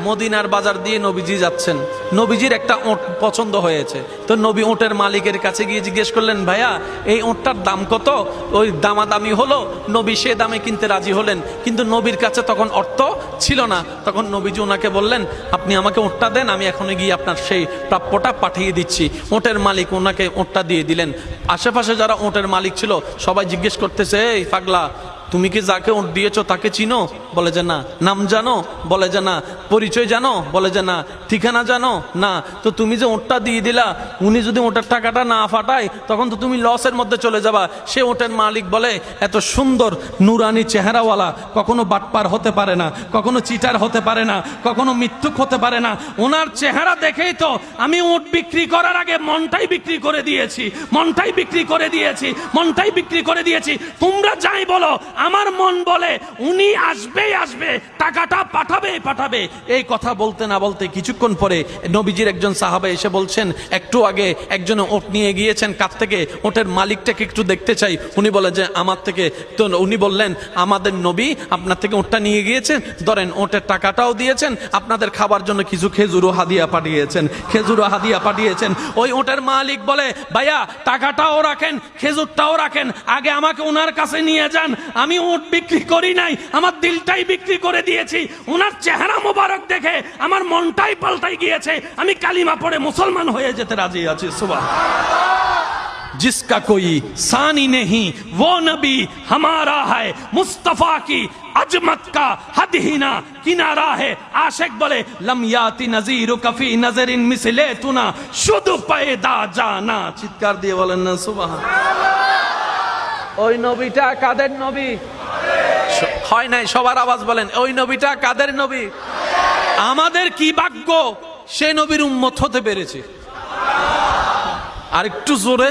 মদিনার বাজার দিয়ে নবীজি যাচ্ছেন, নবীজির একটা ওঁট পছন্দ হয়েছে। তো নবী ওঁটের মালিকের কাছে গিয়ে জিজ্ঞেস করলেন, ভাইয়া এই ওঁটটার দাম কত? ওই দামাদামি হলো, নবী সে দামে কিনতে রাজি হলেন, কিন্তু নবীর কাছে তখন অর্থ ছিল না। তখন নবীজি ওনাকে বললেন, আপনি আমাকে ওঁটটা দেন, আমি এখনই গিয়ে আপনার সেই প্রাপ্যটা পাঠিয়ে দিচ্ছি। ওঁটের মালিক ওনাকে ওঁটটা দিয়ে দিলেন। আশেপাশে যারা ওঁটের মালিক ছিল সবাই জিজ্ঞেস করতেছে, এই পাগলা, তুমি কি যাকে ওঁট দিয়েছো তাকে চিনো? বলে যে না। নাম জানো? বলে যে না। পরিচয় জানো? বলে যে না। ঠিকানা জানো? না। তো তুমি যে ওঁটটা দিয়ে দিলা, উনি যদি ওঁটের টাকাটা না ফাটায় তখন তো তুমি লসের মধ্যে চলে যাবা। সে ওঁটের মালিক বলে, এত সুন্দর নুরানি চেহারাওয়ালা কখনো বাটপার হতে পারে না, কখনো চিটার হতে পারে না, কখনো মিথ্যুক হতে পারে না। ওনার চেহারা দেখেই তো আমি ওঁট বিক্রি করার আগে মনটাই বিক্রি করে দিয়েছি, মনটাই বিক্রি করে দিয়েছি, মনটাই বিক্রি করে দিয়েছি। তোমরা যাই বলো, আমার মন বলে উনি আসবেই আসবে, টাকাটা পাঠাবেই পাঠাবে। এই কথা বলতে না বলতে কিছুক্ষণ পরে নবীজির একজন সাহাবা এসে বলছেন, একটু আগে একজন ওট নিয়ে গিয়েছেন কাছ থেকে, ওটের মালিকটাকে একটু দেখতে চাই। উনি বলে যে আমার থেকে। তো উনি বললেন, আমাদের নবী আপনার থেকে ওটটা নিয়ে গিয়েছেন, ধরেন ওটের টাকাটাও দিয়েছেন, আপনাদের খাবার জন্য কিছু খেজুরও হাদিয়া পাঠিয়েছেন, খেজুরও হাদিয়া পাঠিয়েছেন। ওই ওটের মালিক বলে, ভাইয়া টাকাটাও রাখেন, খেজুরটাও রাখেন, আগে আমাকে ওনার কাছে নিয়ে যান। আমি ওট বিক্রি করি নাই, আমার দিলটাই বিক্রি করে দিয়েছি। ওনার চেহারা মোবারক দেখে আমার মনটাই পাল্টাই গিয়েছে, আমি কালিমা পড়ে মুসলমান হয়ে যেতে রাজি আছি। সুবহানাল্লাহ। जिसका कोई सानी नहीं वो नबी हमारा है, मुस्तफा की अजमत का हद ही ना किनारा है। आशिक बोले लम याति नजीरु कफी नजरिन मिसले तुना शुद्ध पैदा जाना। চিৎকার দিয়ে বলেন না সুবহানাল্লাহ। ওই নবীটা কাদের নবী? হয় নাই, সবার আওয়াজ বলেন, ওই নবীটা কাদের নবী? আমাদের কি ভাগ্য সে নবীর উম্মত হতে পেরেছে। আর একটু জোরে